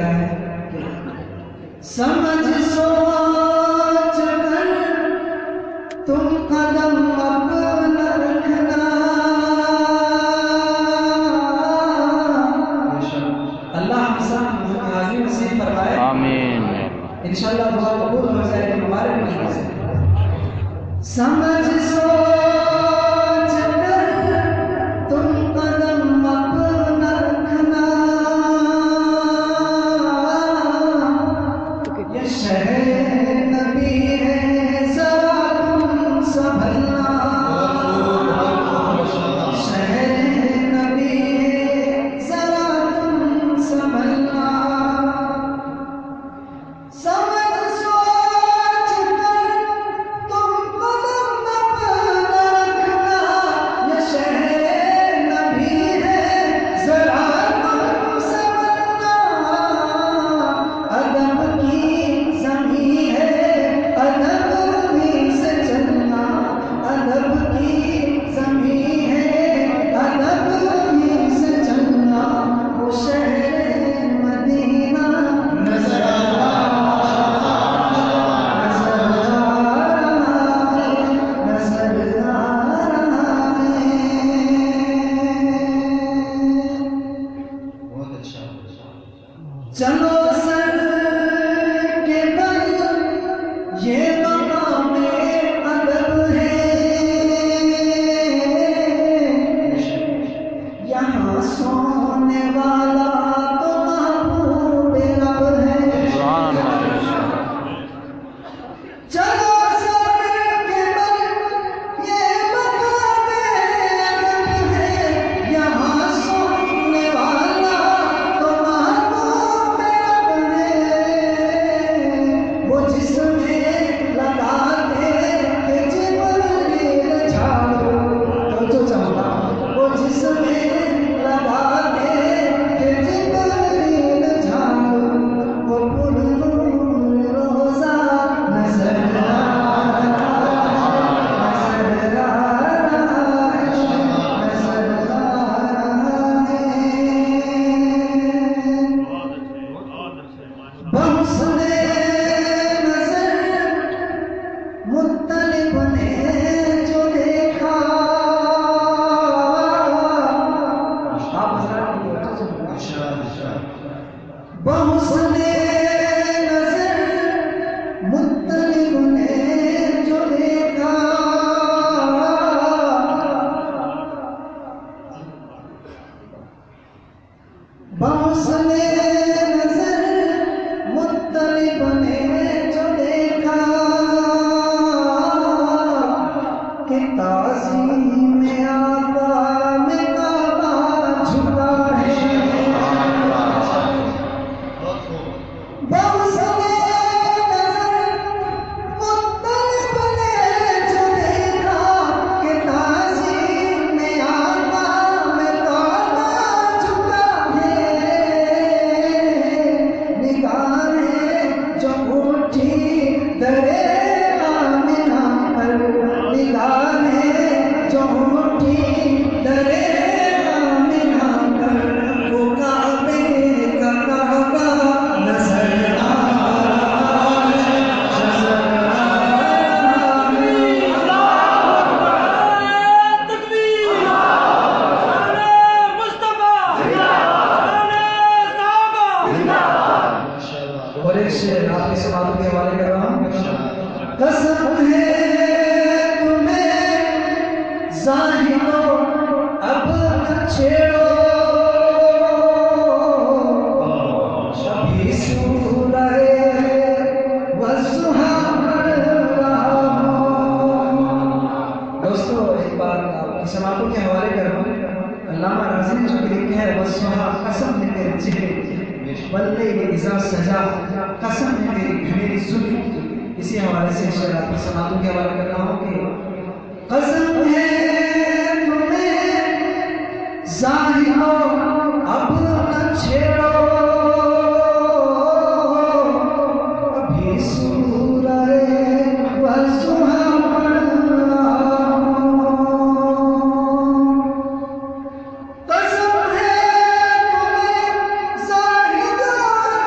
کہتا ہے سمجھ سوچ کر تم قدم اپنا رکھنا. اللہ ہم سب حاضری نصیب فرمائے. آمین. انشاءاللہ دعا قبول ہو جائے گی ہمارے مجلس سے. سمجھ سوچ کر تم قدم اپنا رکھنا. یہ شہر نبی ہے ذرا تم سنبھلنا. شہر نبی ہے ذرا تم سنبھلنا. سمجھ سوچ کر تم قدم اپنا رکھنا. یہ شہر نبی ہے ذرا تم سنبھلنا. ادب کی زمین ہے ادب بھی سے چلنا. ادب کی زمین ہے ادب بھی سے چلنا. وہ شہر مدینہ نظر آ چلو سر کے بل یہ مقام ادب ہے. یہاں سونے والا تو محبوب رب ہے. چلو سر کے بل یہ مقام ادب ہے. یہاں سونے والا تو محبوب رب ہے. وہ جس میں لگاتے کہ جبریل جھاڑو تو چاہتا. وہ جس میں لگاتے کہ جبریل جھاڑو. وہ پر نور روزہ نظر آ رہا ہے. نظر آ رہا ہے. نظر آ رہا ہے. بحسن نظر مطلب نے جو دیکھا. آپ حضرات کی توجہ چاہیے. بحسن نظر مطلب نے جو دیکھا. بحسن نظر مطلب نے جو دیکھا کہ تعظیم آقا میں کعبہ جھکا ہے. بحسن نظر مطلب نے جو دیکھا کہ تعظیم آقا میں کعبہ جھکا ہے. نگاہیں جو اٹھی درے آمنہ پر. نگاہیں جو اٹھی درے آمنہ پر. وہ کعبے کا کعبہ نظر آ رہا ہے. نظر آ رہا ہے. اور ایک شعر آپ کے سوالوں کے حوالے کر رہا ہوں. قسم ہے تمہیں ظاہرو اب نہ چھیڑو. ابھی سورہ والضحیٰ پڑھ رہا ہوں. دوستو ایک بات آپ کی سماعتوں کے حوالے کر رہا ہوں. علامہ راضی نے جو لکھا ہے والضحیٰ قسم ہے تیرے چہرے واللیل اذا سجا. قسم ہے تیری گھنیری زلف. اسی حوالے سے شعر آپ کی سماعتوں کے حوالے کر رہا ہوں کہ قسم ہے تمہیں ظاہرو اب نہ چھیڑو. ابھی سورہ والضحیٰ پڑھ رہا ہوں. قسم ہے تمہیں ظاہرو اب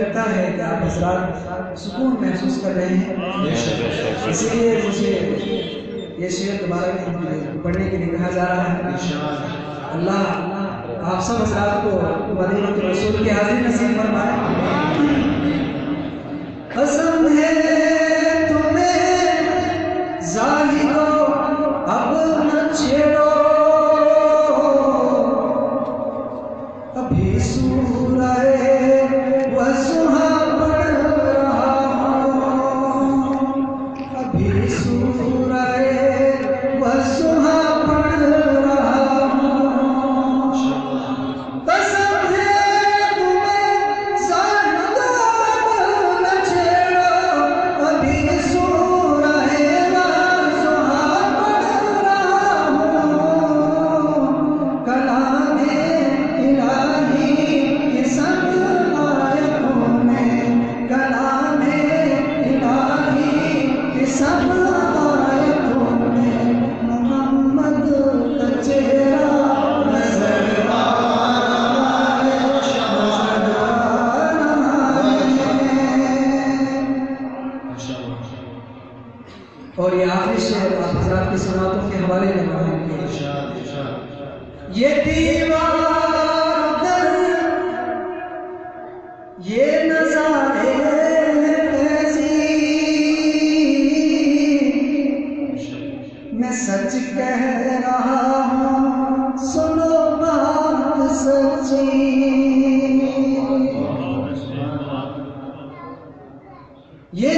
لگتا ہے کہ آپ حضرات سکون محسوس کر رہے ہیں، اس لیے مجھے یہ شعر دوبارہ پڑھنے کے لیے کہا جا رہا ہے۔ اللہ آپ سب حضرات کو مدینہ رسول کی حاضری نصیب فرمائے۔ قسم ہے تمہیں ظاہرو اب نہ چھیڑو، ابھی سورہ وضحا پڑھ رہا ہوں، ابھی سورہ وضحا پڑھ رہا ہوں۔ قسم ہے تمہیں ظاہرو اب نہ چھیڑو، ابھی سورہ وضحا پڑھ رہا ہوں۔ کلام الہی کی سب آیتوں میں، کلام الہی کی سب آیتوں میں محمد کا چہرہ نظر آ رہا ہے، نظر آ رہا ہے۔ اور یہ آخری شعر آپ حضرات کی سماعتوں کے حوالے میں بیان کیا۔ یہ دیوار در یہ نظارے ایسی، میں سچ کہہ رہا ہوں سنو بات سچی۔ یہ